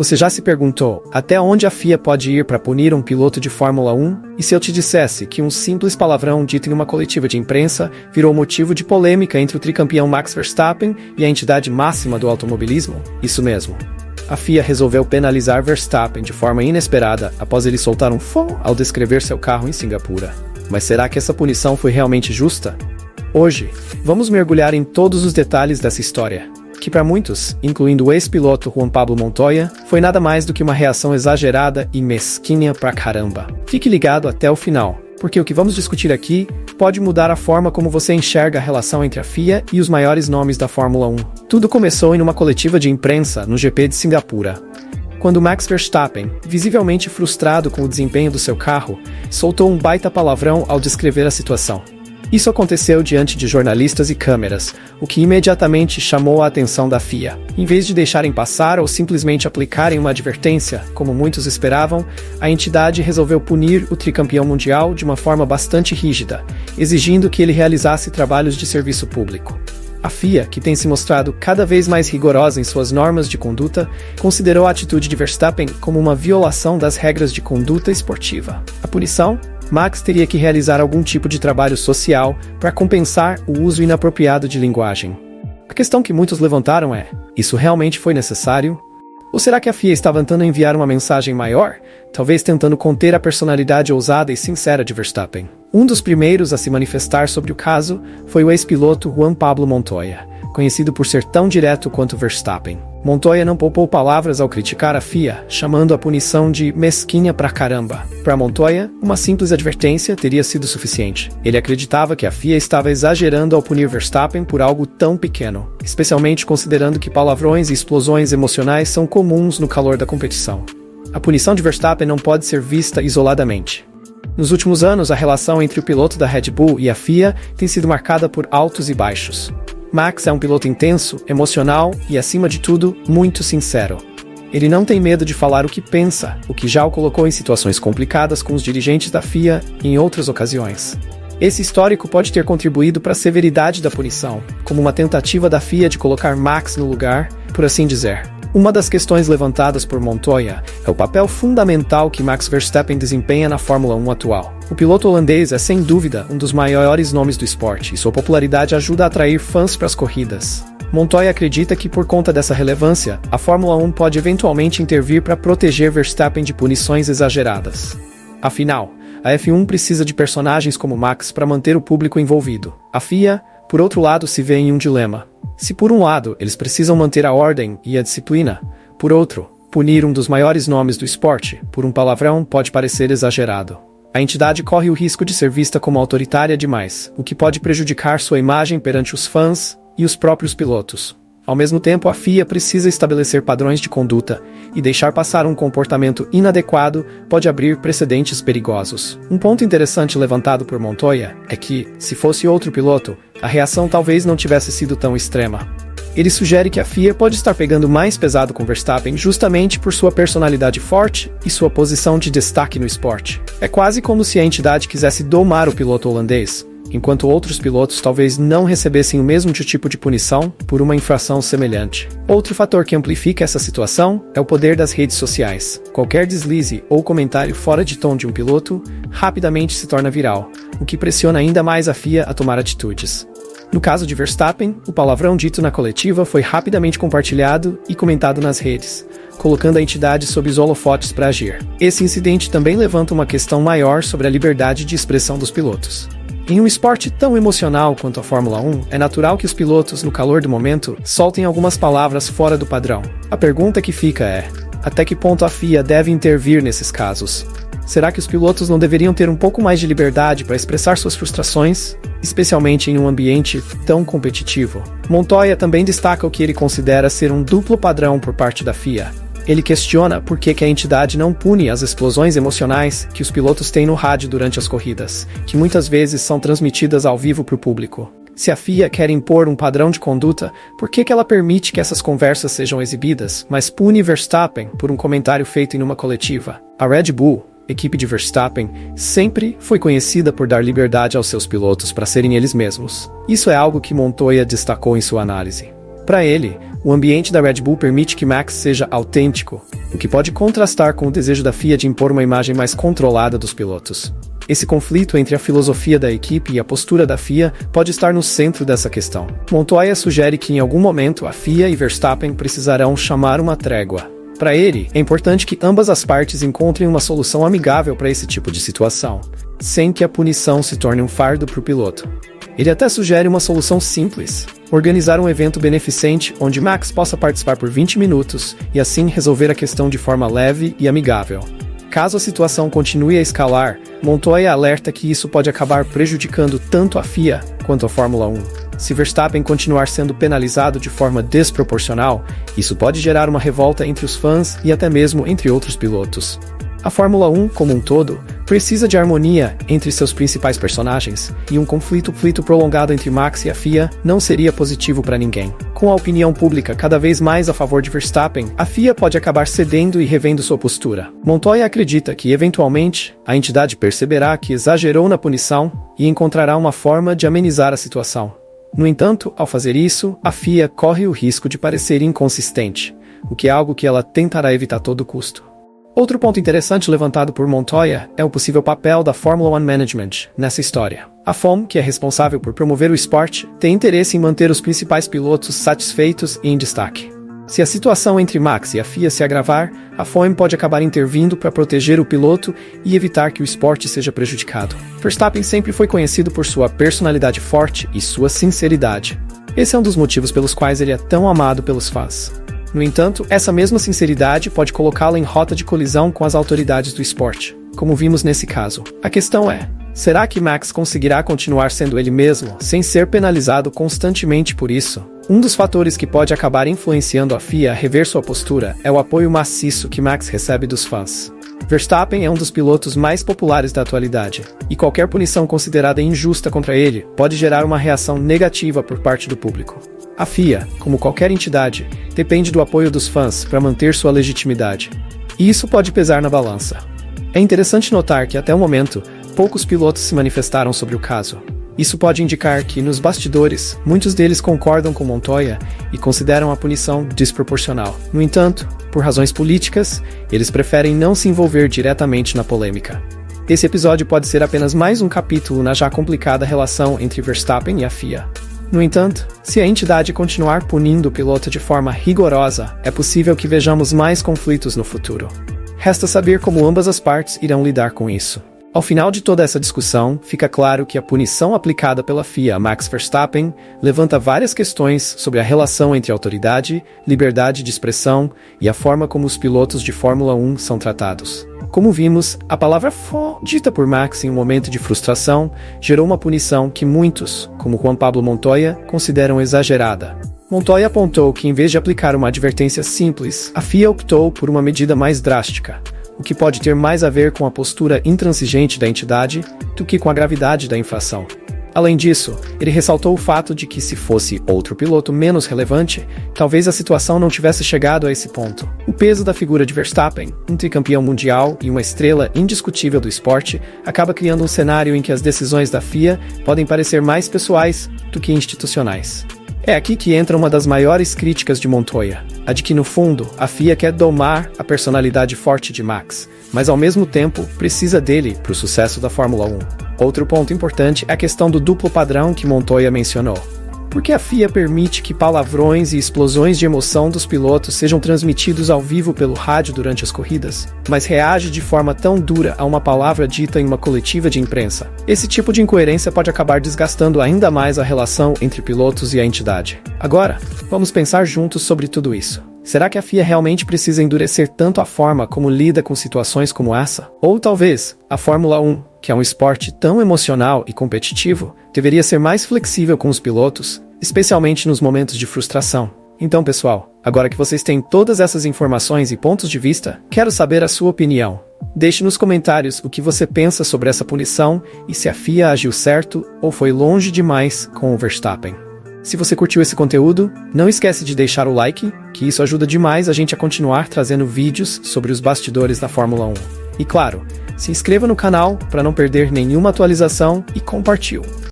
Você já se perguntou até onde a FIA pode ir para punir um piloto de Fórmula 1? E se eu te dissesse que um simples palavrão dito em uma coletiva de imprensa virou motivo de polêmica entre o tricampeão Max Verstappen e a entidade máxima do automobilismo? Isso mesmo. A FIA resolveu penalizar Verstappen de forma inesperada após ele soltar um fô ao descrever seu carro em Singapura. Mas será que essa punição foi realmente justa? Hoje, vamos mergulhar em todos os detalhes dessa história, que para muitos, incluindo o ex-piloto Juan Pablo Montoya, foi nada mais do que uma reação exagerada e mesquinha pra caramba. Fique ligado até o final, porque o que vamos discutir aqui pode mudar a forma como você enxerga a relação entre a FIA e os maiores nomes da Fórmula 1. Tudo começou em uma coletiva de imprensa no GP de Singapura, quando Max Verstappen, visivelmente frustrado com o desempenho do seu carro, soltou um baita palavrão ao descrever a situação. Isso aconteceu diante de jornalistas e câmeras, o que imediatamente chamou a atenção da FIA. Em vez de deixarem passar ou simplesmente aplicarem uma advertência, como muitos esperavam, a entidade resolveu punir o tricampeão mundial de uma forma bastante rígida, exigindo que ele realizasse trabalhos de serviço público. A FIA, que tem se mostrado cada vez mais rigorosa em suas normas de conduta, considerou a atitude de Verstappen como uma violação das regras de conduta esportiva. A punição? Max teria que realizar algum tipo de trabalho social para compensar o uso inapropriado de linguagem. A questão que muitos levantaram é: isso realmente foi necessário? Ou será que a FIA estava tentando enviar uma mensagem maior, talvez tentando conter a personalidade ousada e sincera de Verstappen? Um dos primeiros a se manifestar sobre o caso foi o ex-piloto Juan Pablo Montoya, conhecido por ser tão direto quanto Verstappen. Montoya não poupou palavras ao criticar a FIA, chamando a punição de mesquinha pra caramba. Para Montoya, uma simples advertência teria sido suficiente. Ele acreditava que a FIA estava exagerando ao punir Verstappen por algo tão pequeno, especialmente considerando que palavrões e explosões emocionais são comuns no calor da competição. A punição de Verstappen não pode ser vista isoladamente. Nos últimos anos, a relação entre o piloto da Red Bull e a FIA tem sido marcada por altos e baixos. Max é um piloto intenso, emocional e, acima de tudo, muito sincero. Ele não tem medo de falar o que pensa, o que já o colocou em situações complicadas com os dirigentes da FIA em outras ocasiões. Esse histórico pode ter contribuído para a severidade da punição, como uma tentativa da FIA de colocar Max no lugar, por assim dizer. Uma das questões levantadas por Montoya é o papel fundamental que Max Verstappen desempenha na Fórmula 1 atual. O piloto holandês é sem dúvida um dos maiores nomes do esporte e sua popularidade ajuda a atrair fãs para as corridas. Montoya acredita que por conta dessa relevância, a Fórmula 1 pode eventualmente intervir para proteger Verstappen de punições exageradas. Afinal, a F1 precisa de personagens como Max para manter o público envolvido. A FIA, por outro lado, se vê em um dilema. Se por um lado eles precisam manter a ordem e a disciplina, por outro, punir um dos maiores nomes do esporte por um palavrão pode parecer exagerado. A entidade corre o risco de ser vista como autoritária demais, o que pode prejudicar sua imagem perante os fãs e os próprios pilotos. Ao mesmo tempo, a FIA precisa estabelecer padrões de conduta, e deixar passar um comportamento inadequado pode abrir precedentes perigosos. Um ponto interessante levantado por Montoya é que, se fosse outro piloto, a reação talvez não tivesse sido tão extrema. Ele sugere que a FIA pode estar pegando mais pesado com Verstappen justamente por sua personalidade forte e sua posição de destaque no esporte. É quase como se a entidade quisesse domar o piloto holandês, enquanto outros pilotos talvez não recebessem o mesmo tipo de punição por uma infração semelhante. Outro fator que amplifica essa situação é o poder das redes sociais. Qualquer deslize ou comentário fora de tom de um piloto rapidamente se torna viral, o que pressiona ainda mais a FIA a tomar atitudes. No caso de Verstappen, o palavrão dito na coletiva foi rapidamente compartilhado e comentado nas redes, colocando a entidade sob os holofotes para agir. Esse incidente também levanta uma questão maior sobre a liberdade de expressão dos pilotos. Em um esporte tão emocional quanto a Fórmula 1, é natural que os pilotos, no calor do momento, soltem algumas palavras fora do padrão. A pergunta que fica é: até que ponto a FIA deve intervir nesses casos? Será que os pilotos não deveriam ter um pouco mais de liberdade para expressar suas frustrações, especialmente em um ambiente tão competitivo? Montoya também destaca o que ele considera ser um duplo padrão por parte da FIA. Ele questiona por que a entidade não pune as explosões emocionais que os pilotos têm no rádio durante as corridas, que muitas vezes são transmitidas ao vivo para o público. Se a FIA quer impor um padrão de conduta, por que ela permite que essas conversas sejam exibidas, mas pune Verstappen por um comentário feito em uma coletiva? A Red Bull, equipe de Verstappen, sempre foi conhecida por dar liberdade aos seus pilotos para serem eles mesmos. Isso é algo que Montoya destacou em sua análise. Para ele, o ambiente da Red Bull permite que Max seja autêntico, o que pode contrastar com o desejo da FIA de impor uma imagem mais controlada dos pilotos. Esse conflito entre a filosofia da equipe e a postura da FIA pode estar no centro dessa questão. Montoya sugere que em algum momento a FIA e Verstappen precisarão chamar uma trégua. Para ele, é importante que ambas as partes encontrem uma solução amigável para esse tipo de situação, sem que a punição se torne um fardo para o piloto. Ele até sugere uma solução simples: organizar um evento beneficente onde Max possa participar por 20 minutos e assim resolver a questão de forma leve e amigável. Caso a situação continue a escalar, Montoya alerta que isso pode acabar prejudicando tanto a FIA quanto a Fórmula 1. Se Verstappen continuar sendo penalizado de forma desproporcional, isso pode gerar uma revolta entre os fãs e até mesmo entre outros pilotos. A Fórmula 1, como um todo, precisa de harmonia entre seus principais personagens, e um conflito prolongado entre Max e a FIA não seria positivo para ninguém. Com a opinião pública cada vez mais a favor de Verstappen, a FIA pode acabar cedendo e revendo sua postura. Montoya acredita que, eventualmente, a entidade perceberá que exagerou na punição e encontrará uma forma de amenizar a situação. No entanto, ao fazer isso, a FIA corre o risco de parecer inconsistente, o que é algo que ela tentará evitar a todo custo. Outro ponto interessante levantado por Montoya é o possível papel da Formula 1 Management nessa história. A FOM, que é responsável por promover o esporte, tem interesse em manter os principais pilotos satisfeitos e em destaque. Se a situação entre Max e a FIA se agravar, a FOM pode acabar intervindo para proteger o piloto e evitar que o esporte seja prejudicado. Verstappen sempre foi conhecido por sua personalidade forte e sua sinceridade. Esse é um dos motivos pelos quais ele é tão amado pelos fãs. No entanto, essa mesma sinceridade pode colocá-lo em rota de colisão com as autoridades do esporte, como vimos nesse caso. A questão é: será que Max conseguirá continuar sendo ele mesmo, sem ser penalizado constantemente por isso? Um dos fatores que pode acabar influenciando a FIA a rever sua postura é o apoio maciço que Max recebe dos fãs. Verstappen é um dos pilotos mais populares da atualidade, e qualquer punição considerada injusta contra ele pode gerar uma reação negativa por parte do público. A FIA, como qualquer entidade, depende do apoio dos fãs para manter sua legitimidade. E isso pode pesar na balança. É interessante notar que, até o momento, poucos pilotos se manifestaram sobre o caso. Isso pode indicar que, nos bastidores, muitos deles concordam com Montoya e consideram a punição desproporcional. No entanto, por razões políticas, eles preferem não se envolver diretamente na polêmica. Esse episódio pode ser apenas mais um capítulo na já complicada relação entre Verstappen e a FIA. No entanto, se a entidade continuar punindo o piloto de forma rigorosa, é possível que vejamos mais conflitos no futuro. Resta saber como ambas as partes irão lidar com isso. Ao final de toda essa discussão, fica claro que a punição aplicada pela FIA a Max Verstappen levanta várias questões sobre a relação entre autoridade, liberdade de expressão e a forma como os pilotos de Fórmula 1 são tratados. Como vimos, a palavra dita por Max em um momento de frustração gerou uma punição que muitos, como Juan Pablo Montoya, consideram exagerada. Montoya apontou que, em vez de aplicar uma advertência simples, a FIA optou por uma medida mais drástica, o que pode ter mais a ver com a postura intransigente da entidade do que com a gravidade da infração. Além disso, ele ressaltou o fato de que, se fosse outro piloto menos relevante, talvez a situação não tivesse chegado a esse ponto. O peso da figura de Verstappen, um tricampeão mundial e uma estrela indiscutível do esporte, acaba criando um cenário em que as decisões da FIA podem parecer mais pessoais do que institucionais. É aqui que entra uma das maiores críticas de Montoya, a de que, no fundo, a FIA quer domar a personalidade forte de Max, mas ao mesmo tempo precisa dele para o sucesso da Fórmula 1. Outro ponto importante é a questão do duplo padrão que Montoya mencionou. Por que a FIA permite que palavrões e explosões de emoção dos pilotos sejam transmitidos ao vivo pelo rádio durante as corridas, mas reage de forma tão dura a uma palavra dita em uma coletiva de imprensa? Esse tipo de incoerência pode acabar desgastando ainda mais a relação entre pilotos e a entidade. Agora, vamos pensar juntos sobre tudo isso. Será que a FIA realmente precisa endurecer tanto a forma como lida com situações como essa? Ou talvez a Fórmula 1, que é um esporte tão emocional e competitivo, deveria ser mais flexível com os pilotos, especialmente nos momentos de frustração. Então, pessoal, agora que vocês têm todas essas informações e pontos de vista, quero saber a sua opinião. Deixe nos comentários o que você pensa sobre essa punição e se a FIA agiu certo ou foi longe demais com o Verstappen. Se você curtiu esse conteúdo, não esquece de deixar o like, que isso ajuda demais a gente a continuar trazendo vídeos sobre os bastidores da Fórmula 1. E claro, se inscreva no canal para não perder nenhuma atualização e compartilhe.